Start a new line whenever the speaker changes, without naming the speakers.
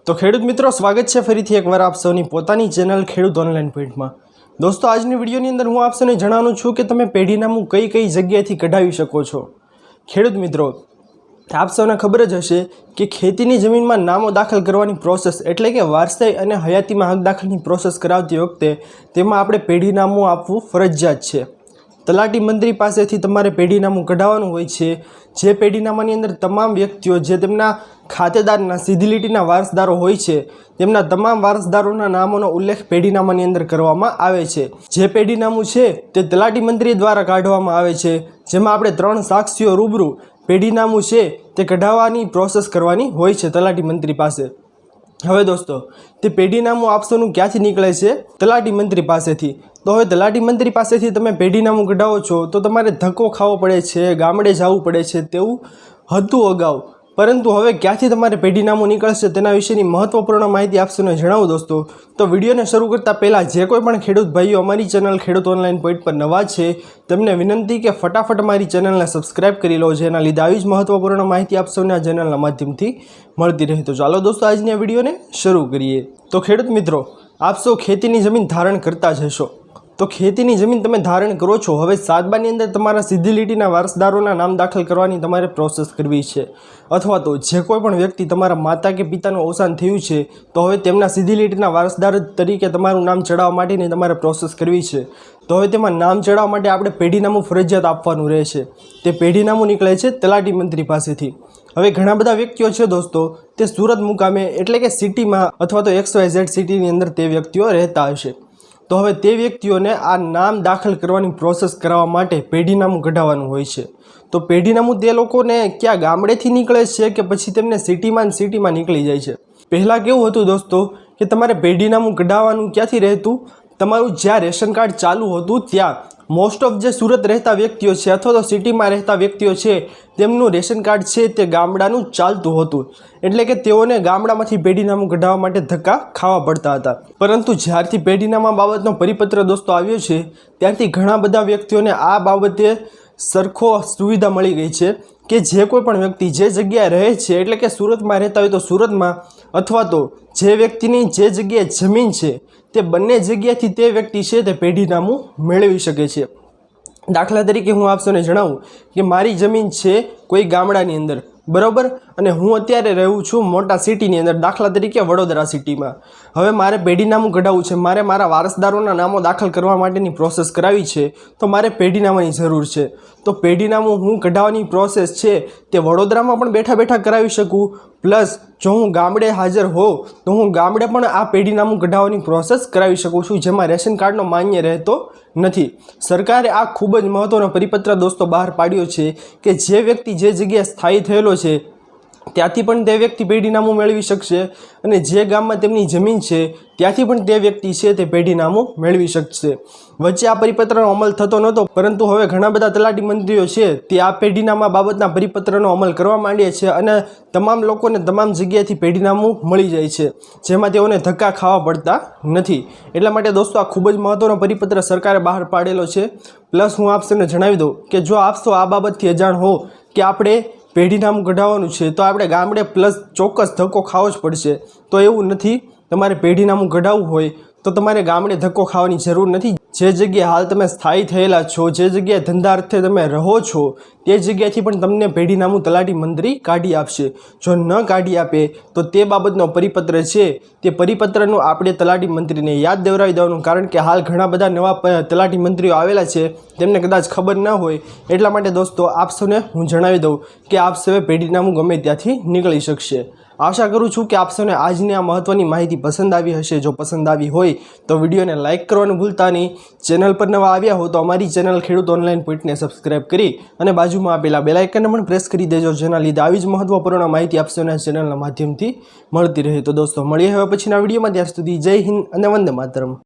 तो खेडूत मित्रों स्वागत है फरीथी एकवार आप सौनी पोतानी चेनल खेडूत ऑनलाइन पॉइंट में। दोस्तों आज वीडियोनी अंदर हूँ आप सौने जणावुं छूं कि तमे पेढीनामुं कई कई जग्याएथी कढावी शको छो। खेडूत मित्रों आप सौने खबर ज हशे कि खेतीनी जमीन में नामों दाखल करवानी प्रोसेस एटले कि वारसाई अने हयाती में हक दाखलनी प्रोसेस करावती वखते तेमां आपणे पेढीनामुं आपवुं फरजियात छे। तलाटी मंत्री पासेथी तमारे पेढीनामुं कढाववानुं होय छे। जे पेढीनामानी अंदर तमाम व्यक्तिओ जे तेमना खातेदारना सीधी लीटीना वारसदारो होय छे तेमना तमाम वारसदारोना नामोनो उल्लेख पेढीनामानी अंदर करवामां आवे छे। जे पेढीनामुं छे ते तलाटी मंत्री द्वारा काढवामां आवे छे, जेमां आपणे 3 साक्षीओ रूबरू पेढीनामुं छे ते कढाववानी प्रोसेस करवानी होय छे तलाटी मंत्री पासे। हवे दोस्तों ते पेढीनामुं आपसोनुं क्यांथी निकळे छे? तलाटी मंत्री पासेथी। तो हवे तलाटी मंत्री पासेथी तमे पेढीनामुं कढावो छो तो तमारे धक्को खावो पड़े छे, गामडे जवुं पड़े छे तेवुं हतुं अगाऊ, परंतु हवे क्यांथी तमारे पेढीनामुं निकळशे तेना विशेनी महत्वपूर्ण माहिती आप सौने जणावुं दोस्तों। तो विडियोने शरू करता पहला जे कोई पण खेडूत भाईओ अमारी चेनल खेडूत ऑनलाइन पॉइंट पर नवा छे तेमने विनंती के फटाफट अमारी चेनलने सब्सक्राइब करी लो, जेना लीधे आवी ज महत्वपूर्ण माहिती आप सौने आ चेनलना माध्यमथी मळती रहे। तो चालो दोस्तों आजनी आ विडियोने शरू करीए। तो खेडूत मित्रों आप सौ खेतीनी जमीन धारण करता ज हशो। तो खेतीनी जमीन तमे धारण करो छो, हवे सातबानी अंदर तमारा सीधी लीटीना वारसदारोना नाम दाखल करवानी तमारे प्रोसेस करवी छे, अथवा तो जे कोई पण व्यक्ति तमारा माता के पितानुं अवसान थयुं छे तो हवे तेमना सीधी लीटीना वारसदार तरीके तमारुं नाम चढ़ाववा माटेनी तमारे प्रोसेस करवी छे। तो हवे तेमां नाम चढ़ाववा माटे आपणे पेढीनामुं फरजियात आपवानुं रहेशे। ते पेढीनामुं निकळे छे तलाटी मंत्री पासेथी। हवे घणा बधा व्यक्तिओ छे दोस्तों ते सूरत मुकामे एटले के सिटी में अथवा तो XYZ सिटीनी अंदर ते व्यक्तिओ रहेता हशे। तो हवे ते व्यक्तिओने आ नाम दाखल करवानी प्रोसेस कराववा माटे पेढीनामुं कढाववानुं होय छे। तो पेढीनामुं ते लोकोने क्या गामडेथी निकळे छे के पछी तेमने सिटीमां निकળી જાય છે? पहला केवुं हतुं दोस्तों कि तमारे पेढीनामुं कढाववानुं क्यांथी रहेतुं? तमारुं ज्यां रेशन कार्ड चालू हतुं त्यां मोस्ट ऑफ जे सूरत रहता व्यक्तिओ छे अथवा तो सिटी में रहता व्यक्तिओ छे तेमनुं रेशन कार्ड छे ते गामडानुं चालतुं हतुं, एटले के तेओने गामडामांथी पेढीनामुं कढाववा माटे धक्का खावा पड़ता हता। परंतु ज्यारथी पेढीनामा बाबतनो परिपत्र दोस्तों आव्यो छे त्यारथी घणा बधा व्यक्तिओने आ बाबते सरखो सुविधा मळी गई छे कि जे कोई पण व्यक्ति जे जग्याए रहे छे एटले के सूरत में रहता होय तो सूरत में, अथवा तो जे व्यक्तिनी जे जग्याए जमीन छे ते बंने जग्याएथी ते व्यक्ति छे ते पेढीनामुं मेळवी शके छे। दाखला तरीके हूँ आप सौने जणावुं कि मारी जमीन छे कोई गामडानी अंदर, बराबर, अने हूँ अत्यारे रहूँ छूं मोटा सिटीनी अंदर, दाखला तरीके वडोदरा सिटी में। हवे मारे पेढीनामुं कढाववुं छे, मारे मारा वारसदारोना नामो दाखल करवा माटेनी प्रोसेस करावी छे तो मारे पेढीनामानी जरूर छे। तो पेढीनामुं हूँ कढावવાની प्रोसेस छे ते वडोदरामां पण बेठा बेठा करावी शकूँ, प्लस जो हूँ गामडे हाजर हो तो हूँ गामडे पण आ पेढीनामुं कढावવાની प्रोसेस करावी शकूँ छूं, जेमां रेशन कार्डनो मान्य रहेतो नहीं। सरकारे आ खूब ज महत्वनो परिपत्र दोस्तों बहार पाड्यो छे कि जे व्यक्ति जे जग्याए स्थायी थयेलो छे त्याथी पण ते व्यक्ति पेढीनामुं मेळवी शकशे, अने जे गाममां तेमनी जमीन छे त्याथी पण ते व्यक्ति छे ते पेढीनामुं मेळवी शकशे। वच्चे आ परिपत्रनो अमल थतो नहोतो, परंतु हवे घणा बधा तलाटी मंत्रीओ छे ते आ पेढीनामा बाबतना परिपत्रनो अमल करवा मांड्या छे अने तमाम लोकोने तमाम जग्याएथी पेढीनामुं मळी जाय छे, जेमां तेओने धक्का खावा पड़ता नथी। एटला माटे दोस्तों आ खूब ज महत्वनो परिपत्र सरकारे बहार पाडेलो छे। प्लस हूँ आपने जणावी दऊं कि जो आप सौ आ बाबतथी अजाण हो कि आपणे पेढीनामुं कढाववानुं छे तो आपणे गामडे प्लस चोक्कस धक्को खावो ज पड़शे, तो एवुं नथी। तमारे पेढीनामुं कढाववुं होय तो तमारे गामडे धक्को खावानी जरूर नथी। जे जग्याए हाल तमे स्थायी थयेला छो, जे जग्याए धंधा अर्थे तमे रहो छो ते जग्याएथी पण तमने पेढीनामुं तलाटी मंत्री काढी आपशे। जो न काढी आपे तो ते बाबतनो परिपत्र छे ते परिपत्रनुं आपणे तलाटी मंत्रीने याद देवरावी देवानुं, कारण के हाल घणा बधा नवा तलाटी मंत्रीओ आवेला छे तेमने कदाच खबर न होय, एटला माटे दोस्तों आप सौने हूँ जणावी दऊं कि आप सौए पेढीनामुं गमे त्यांथी निकળી શકશે। आशा करूँ छूँ कि आप सौने आजनी आ महत्वनी माहिती पसंद आई हशे। जो पसंद आई होय तो विडियो ने लाइक करवानुं भूलता नहीं। चेनल पर नवा आव्या हो तो अमारी चेनल खेडूत ऑनलाइन पॉइंट ने सब्सक्राइब करी अने बाजुमां आपेला बेल आइकन पण प्रेस करी देजो, जेना लीधे आवी ज महत्वपूर्ण माहिती आप सौने चेनलना माध्यमथी मळती रहे। तो दोस्तों मळीए हवे पछीना विडियोमां, त्यार सुधी जय हिंद अने वंदे मातरम।